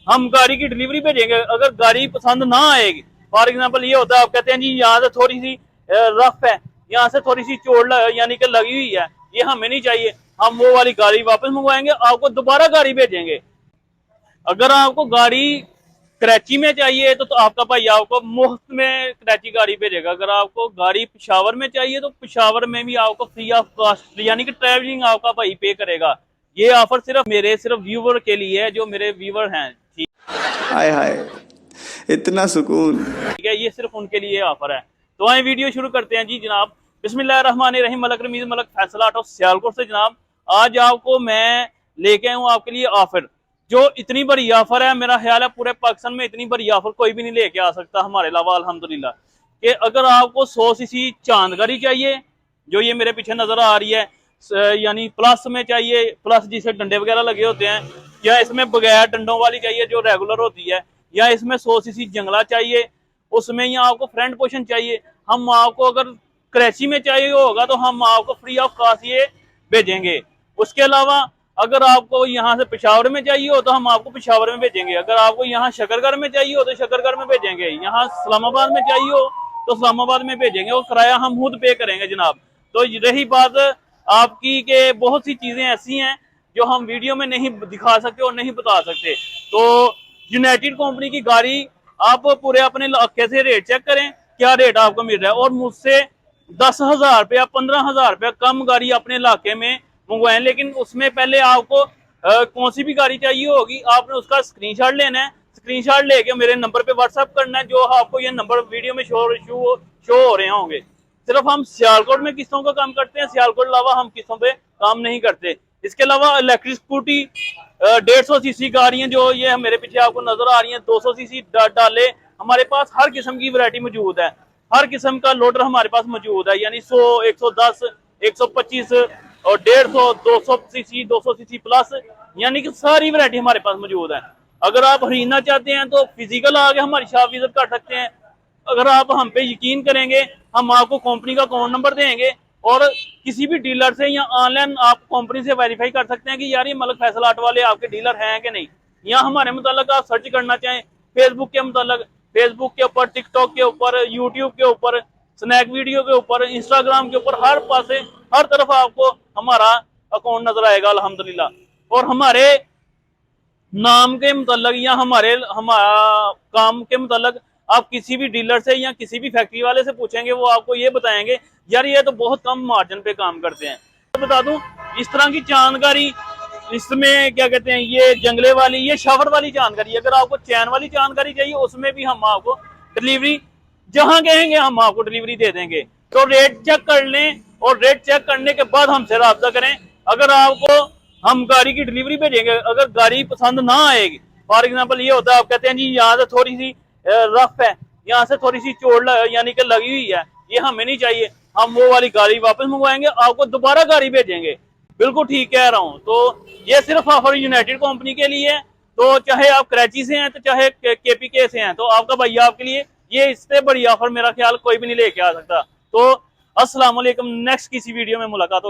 हम गाड़ी की डिलीवरी भेजेंगे। अगर गाड़ी पसंद ना आएगी, फॉर एग्जाम्पल ये होता है, आप कहते हैं जी यहाँ से थोड़ी सी रफ है, यहाँ से थोड़ी सी चोट यानी कि लगी हुई है, ये हमें नहीं चाहिए, हम वो वाली गाड़ी वापस मंगवाएंगे, आपको दोबारा गाड़ी भेजेंगे। अगर आपको गाड़ी कराची में चाहिए तो आपका भाई आपको मुफ्त में कराची गाड़ी भेजेगा। अगर आपको गाड़ी पिशावर में चाहिए तो पिशावर में भी आपको फ्री ऑफ कॉस्ट यानी कि ट्रैवलिंग आपका भाई पे करेगा। ये ऑफर सिर्फ व्यूवर के लिए है, जो मेरे व्यूवर हैं। ठीक हाय हाय, इतना सुकून। है, ये सिर्फ उनके लिए ऑफर है। तो आए वीडियो शुरू करते हैं जी जनाब। बिस्मिल्लाहिर्रहमानिर्रहीम। मलक रमीज मलक फैसला ऑफ सियालकोट से जनाब। आज आपको मैं लेके आया हूँ आपके लिए ऑफर, जो इतनी बड़ी ऑफर है, मेरा ख्याल है पूरे पाकिस्तान में इतनी बड़ी ऑफर कोई भी नहीं लेके आ सकता हमारे अलावा अल्हम्दुलिल्लाह। कि अगर आपको 100 सीसी चांद गाड़ी चाहिए, जो ये मेरे पीछे नजर आ रही है, यानी प्लस में चाहिए, प्लस जिसे डंडे वगैरह लगे होते हैं, या इसमें बगैर डंडों वाली चाहिए जो रेगुलर होती है, या इसमें 100 सीसी जंगला चाहिए, उसमें या आपको फ्रंट पोर्शन चाहिए, हम आपको अगर कराची में चाहिए होगा तो हम आपको फ्री ऑफ कॉस्ट ये भेजेंगे। उसके अलावा अगर आपको यहाँ से पेशावर में चाहिए हो तो हम आपको पेशावर में भेजेंगे। अगर आपको यहाँ शकरगढ़ में चाहिए हो तो शकरगढ़ में भेजेंगे। यहाँ इस्लामाबाद में चाहिए हो तो इस्लामाबाद में भेजेंगे, और किराया हम खुद पे करेंगे जनाब। तो रही बात आपकी के बहुत सी चीजें ऐसी हैं जो हम वीडियो में नहीं दिखा सकते और नहीं बता सकते। तो यूनाइटेड कंपनी की गाड़ी आप पूरे अपने इलाके से रेट चेक करें, क्या रेट आपको मिल रहा है, और मुझसे 10,000 रुपया 15,000 रुपया कम गाड़ी अपने इलाके में मंगवाएं। लेकिन उसमें पहले आपको कौन सी भी गाड़ी चाहिए होगी, आपने उसका स्क्रीनशॉट लेना है। स्क्रीनशॉट लेके मेरे नंबर पे व्हाट्सएप करना है, जो आपको ये नंबर वीडियो में शो हो रहे होंगे। सिर्फ हम सियालकोट में किस्तों का काम करते हैं, सियालकोट अलावा हम किस्तों पे काम नहीं करते। इसके अलावा इलेक्ट्रिक स्कूटी 150 सीसी गाड़ियां जो ये मेरे पीछे आपको नजर आ रही हैं, 200 सीसी डाले, हमारे पास हर किस्म की वैरायटी मौजूद है। हर किस्म का लोडर हमारे पास मौजूद है, यानी 100, 110, 125 और 150, 200 सीसी, 200 सीसी प्लस, यानी कि सारी वैरायटी हमारे पास मौजूद है। अगर आप खरीदना चाहते हैं तो फिजिकल आके हमारी शॉप विजिट कर सकते हैं। अगर आप हम पे यकीन करेंगे, हम आपको कंपनी का अकाउंट नंबर देंगे, और किसी भी डीलर से या ऑनलाइन आप कंपनी से वेरीफाई कर सकते हैं कि यार ये मलक फैसल आर्ट वाले आपके डीलर हैं कि नहीं। या हमारे मुताल्लिक आप सर्च करना चाहें फेसबुक के मुताल्लिक, फेसबुक के ऊपर, टिकटॉक के ऊपर, यूट्यूब के ऊपर, स्नैक वीडियो के ऊपर, इंस्टाग्राम के ऊपर, हर पासे हर तरफ आपको हमारा अकाउंट नजर आएगा अल्हम्दुलिल्लाह। और हमारे नाम के मुताल्लिक या हमारा काम के मुताल्लिक आप किसी भी डीलर से या किसी भी फैक्ट्री वाले से पूछेंगे, वो आपको ये बताएंगे यार ये तो बहुत कम मार्जिन पे काम करते हैं। तो बता दूं, इस तरह की जानकारी, इसमें क्या कहते हैं, ये जंगले वाली, ये शावर वाली जानकारी, अगर आपको चैन वाली जानकारी चाहिए उसमें भी हम आपको डिलीवरी जहां कहेंगे हम आपको डिलीवरी दे देंगे। तो रेट चेक कर लें, और रेट चेक करने के बाद हमसे राब्ता करें। अगर आपको हम गाड़ी की डिलीवरी भेजेंगे, अगर गाड़ी पसंद ना आएगी, फॉर एग्जाम्पल ये होता है, आप कहते हैं जी यहाँ से थोड़ी सी रफ है, यहाँ से थोड़ी सी चोट यानी कि लगी हुई है, ये हमें नहीं चाहिए, हम वो वाली गाड़ी वापस मंगवाएंगे, आपको दोबारा गाड़ी भेजेंगे। बिल्कुल ठीक कह रहा हूँ। तो ये सिर्फ ऑफर यूनाइटेड कंपनी के लिए है। तो चाहे आप कराची से हैं तो चाहे केपीके से हैं, तो आपका भैया आपके लिए ये इससे बड़ी ऑफर मेरा ख्याल कोई भी नहीं लेके आ सकता। तो अस्सलाम वालेकुम, नेक्स्ट किसी वीडियो में मुलाकात हो।